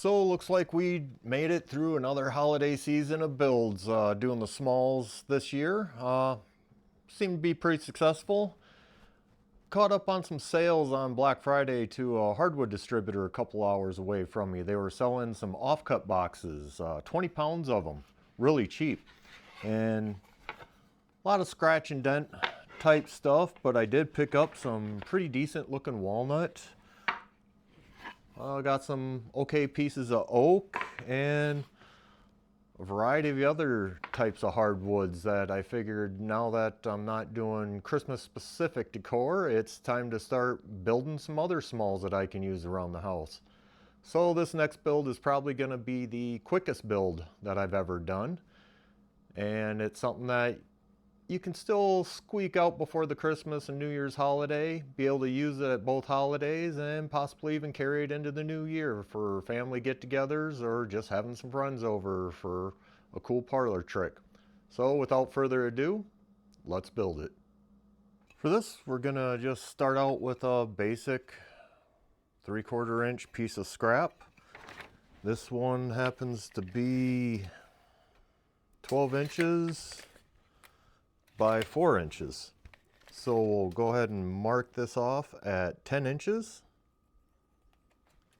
So looks like we made it through another holiday season of builds, doing the smalls this year. Seemed to be pretty successful. Caught up on some sales on Black Friday to a hardwood distributor a couple hours away from me. They were selling some offcut boxes, 20 pounds of them, really cheap. And a lot of scratch and dent type stuff, but I did pick up some pretty decent looking walnut. Got some okay pieces of oak and a variety of other types of hardwoods that I figured now that I'm not doing Christmas specific decor, it's time to start building some other smalls that I can use around the house. So this next build is probably going to be the quickest build that I've ever done. And it's something that you can still squeak out before the Christmas and New Year's holiday, be able to use it at both holidays, and possibly even carry it into the new year for family get-togethers or just having some friends over for a cool parlor trick. So without further ado, let's build it. For this, we're gonna just start out with a basic 3/4 inch piece of scrap. This one happens to be 12 inches by 4 inches. So we'll go ahead and mark this off at 10 inches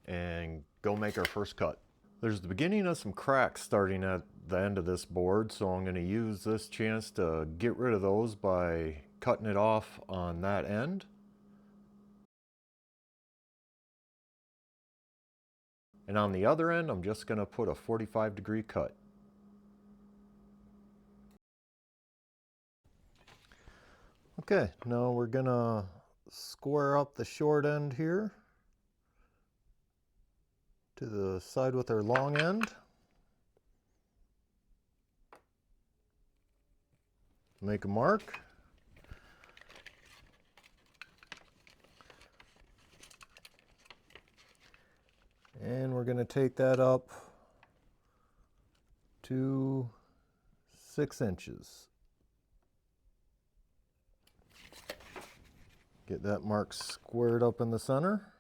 and go make our first cut. There's the beginning of some cracks starting at the end of this board, so I'm going to use this chance to get rid of those by cutting it off on that end. And on the other end, I'm just going to put a 45-degree cut. Okay, now we're gonna square up the short end here to the side with our long end. Make a mark. And we're gonna take that up to 6 inches. Get that mark squared up in the center.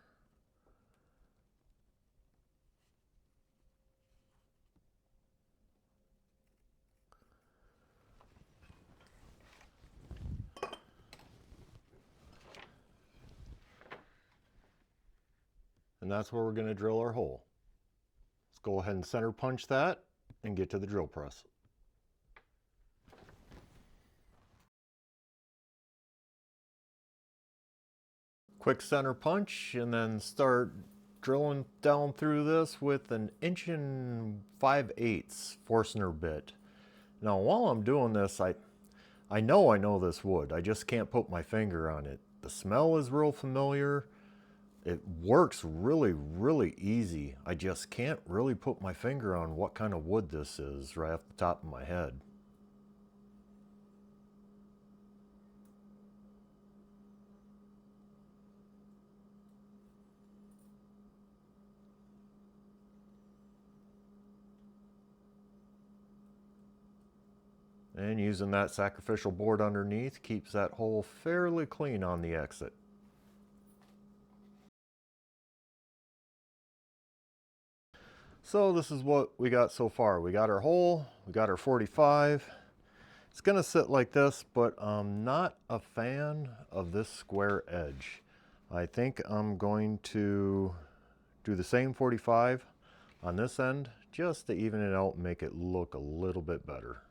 And that's where we're going to drill our hole. Let's go ahead and center punch that and get to the drill press. Quick center punch and then start drilling down through this with an 1 5/8 Forstner bit. Now while I'm doing this, I know this wood. I just can't put my finger on it. The smell is real familiar. It works really easy. I just can't really put my finger on what kind of wood this is right off the top of my head. And using that sacrificial board underneath keeps that hole fairly clean on the exit. So this is what we got so far. We got our hole, we got our 45. It's gonna sit like this, but I'm not a fan of this square edge. I think I'm going to do the same 45 on this end just to even it out and make it look a little bit better.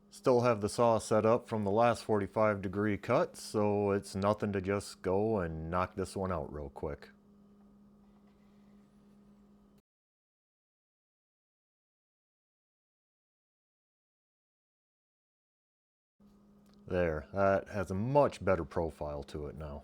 Still have the saw set up from the last 45-degree cut, so it's nothing to just go and knock this one out real quick. There, that has a much better profile to it now.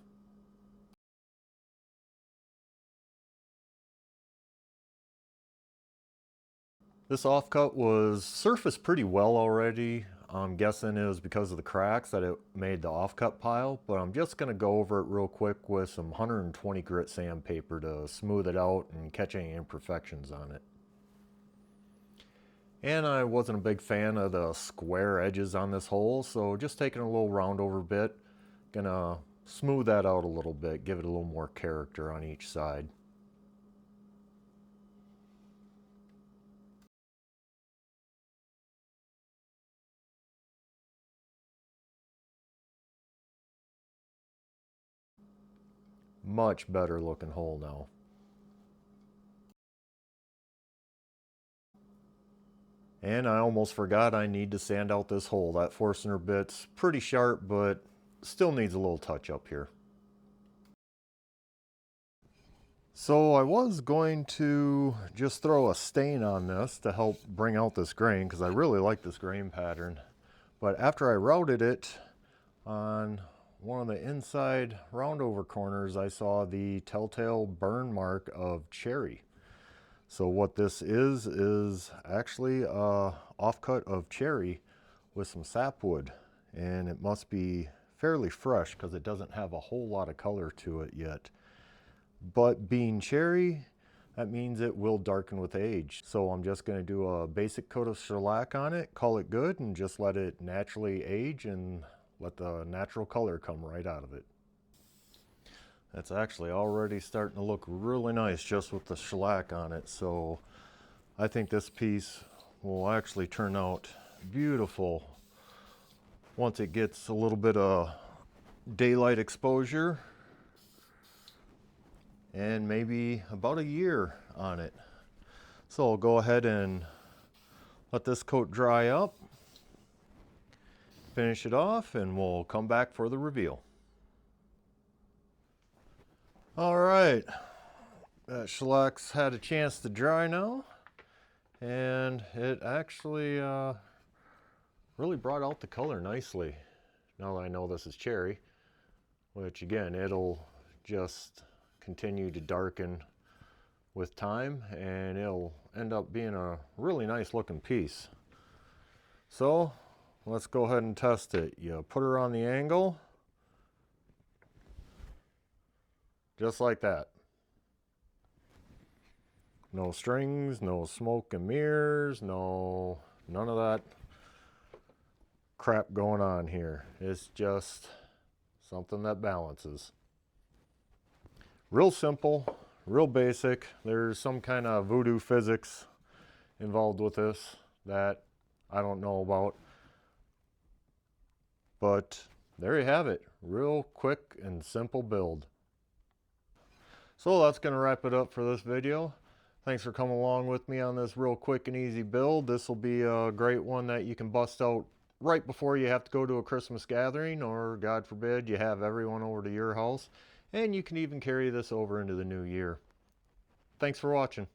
This offcut was surfaced pretty well already. I'm guessing it was because of the cracks that it made the offcut pile, but I'm just going to go over it real quick with some 120 grit sandpaper to smooth it out and catch any imperfections on it. And I wasn't a big fan of the square edges on this hole, so just taking a little round over bit, gonna smooth that out a little bit, give it a little more character on each side. Much better looking hole now. And I almost forgot I need to sand out this hole. That Forstner bit's pretty sharp, but still needs a little touch up here. So I was going to just throw a stain on this to help bring out this grain, because I really like this grain pattern. But after I routed it on one of the inside roundover corners, I saw the telltale burn mark of cherry. So what this is actually a offcut of cherry with some sapwood, and it must be fairly fresh because it doesn't have a whole lot of color to it yet. But being cherry, that means it will darken with age. So I'm just going to do a basic coat of shellac on it, call it good, and just let it naturally age and let the natural color come right out of it. That's actually already starting to look really nice just with the shellac on it. So I think this piece will actually turn out beautiful once it gets a little bit of daylight exposure and maybe about a year on it. So I'll go ahead and let this coat dry up, finish it off, and we'll come back for the reveal. All right, that shellac's had a chance to dry now, and it actually really brought out the color nicely. Now that I know this is cherry, which again, it'll just continue to darken with time, and it'll end up being a really nice looking piece. So let's go ahead and test it. You put her on the angle, just like that. No strings, no smoke and mirrors, none of that crap going on here. It's just something that balances. Real simple, real basic. There's some kind of voodoo physics involved with this that I don't know about. But there you have it. Real quick and simple build. So that's going to wrap it up for this video. Thanks for coming along with me on this real quick and easy build. This will be a great one that you can bust out right before you have to go to a Christmas gathering, or God forbid you have everyone over to your house. And you can even carry this over into the new year. Thanks for watching.